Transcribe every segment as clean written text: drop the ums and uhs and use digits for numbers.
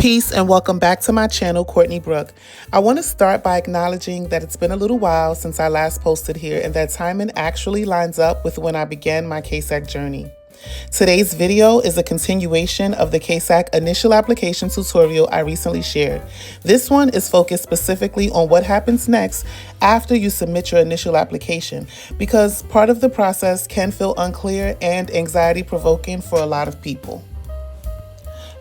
Peace and welcome back to my channel, Courtney Brooke. I want to start by acknowledging that it's been a little while since I last posted here and that timing actually lines up with when I began my CASAC journey. Today's video is a continuation of the CASAC initial application tutorial I recently shared. This one is focused specifically on what happens next after you submit your initial application, because part of the process can feel unclear and anxiety-provoking for a lot of people.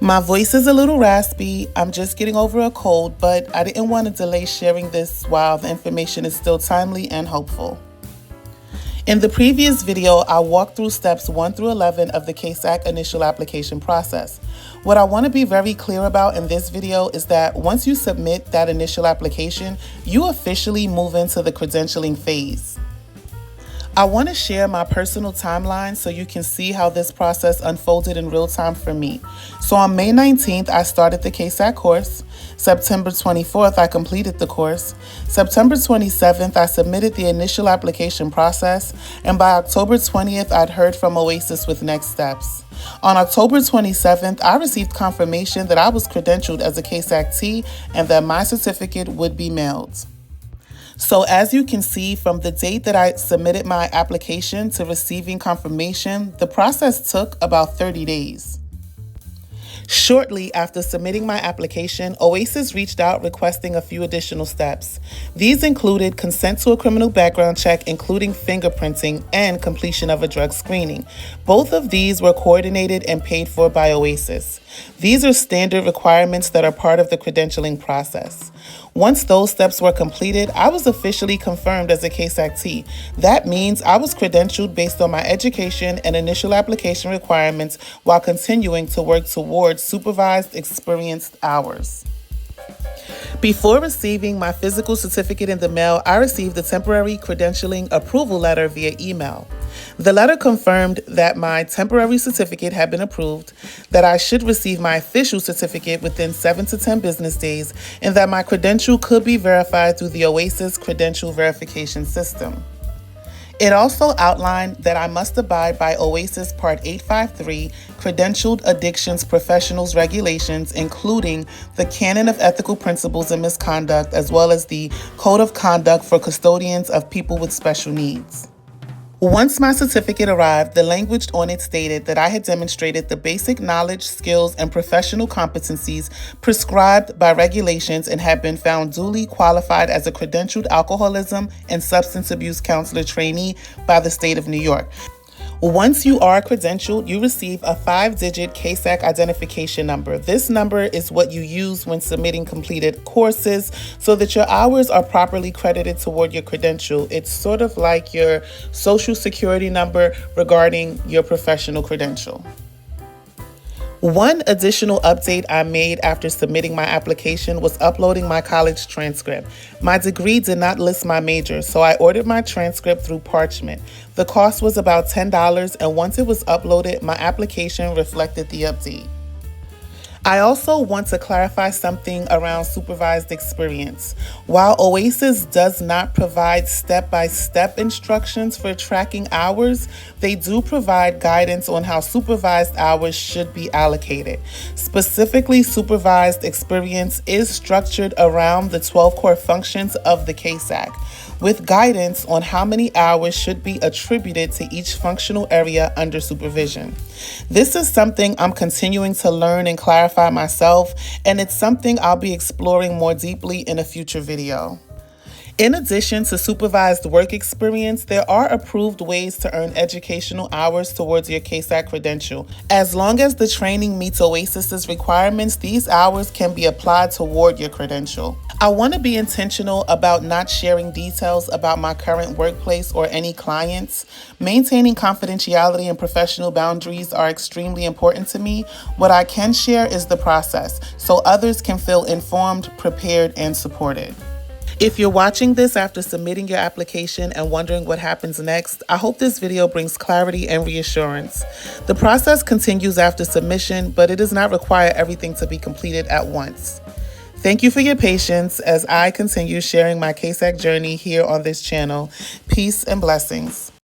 My voice is a little raspy. I'm just getting over a cold, but I didn't want to delay sharing this while the information is still timely and hopeful. In the previous video, I walked through steps 1 through 11 of the CASAC initial application process. What I want to be very clear about in this video is that once you submit that initial application, you officially move into the credentialing phase. I want to share my personal timeline so you can see how this process unfolded in real time for me. So on May 19th, I started the CASAC course. September 24th, I completed the course. September 27th, I submitted the initial application process. And by October 20th, I'd heard from OASAS with next steps. On October 27th, I received confirmation that I was credentialed as a CASAC-T and that my certificate would be mailed. So as you can see, from the date that I submitted my application to receiving confirmation, the process took about 30 days. Shortly after submitting my application, OASAS reached out requesting a few additional steps. These included consent to a criminal background check, including fingerprinting and completion of a drug screening. Both of these were coordinated and paid for by OASAS. These are standard requirements that are part of the credentialing process. Once those steps were completed, I was officially confirmed as a CASAC-T. That means I was credentialed based on my education and initial application requirements while continuing to work towards supervised experienced hours. Before receiving my physical certificate in the mail, I received a temporary credentialing approval letter via email. The letter confirmed that my temporary certificate had been approved, that I should receive my official certificate within 7 to 10 business days, and that my credential could be verified through the OASAS credential verification system. It also outlined that I must abide by OASAS Part 853, Credentialed Addictions Professionals Regulations, including the Canon of Ethical Principles and Misconduct, as well as the Code of Conduct for Custodians of People with Special Needs. Once my certificate arrived, the language on it stated that I had demonstrated the basic knowledge, skills, and professional competencies prescribed by regulations and had been found duly qualified as a credentialed alcoholism and substance abuse counselor trainee by the state of New York. Once you are credentialed, you receive a 5-digit CASAC identification number. This number is what you use when submitting completed courses so that your hours are properly credited toward your credential. It's sort of like your social security number regarding your professional credential. One additional update I made after submitting my application was uploading my college transcript. My degree did not list my major, so I ordered my transcript through Parchment. The cost was about $10, and once it was uploaded, my application reflected the update. I also want to clarify something around supervised experience. While OASAS does not provide step-by-step instructions for tracking hours, they do provide guidance on how supervised hours should be allocated. Specifically, supervised experience is structured around the 12 core functions of the CASAC, with guidance on how many hours should be attributed to each functional area under supervision. This is something I'm continuing to learn and clarify myself, and it's something I'll be exploring more deeply in a future video. In addition to supervised work experience, there are approved ways to earn educational hours towards your CASAC credential. As long as the training meets OASAS's requirements, these hours can be applied toward your credential. I want to be intentional about not sharing details about my current workplace or any clients. Maintaining confidentiality and professional boundaries are extremely important to me. What I can share is the process, so others can feel informed, prepared, and supported. If you're watching this after submitting your application and wondering what happens next, I hope this video brings clarity and reassurance. The process continues after submission, but it does not require everything to be completed at once. Thank you for your patience as I continue sharing my CASAC journey here on this channel. Peace and blessings.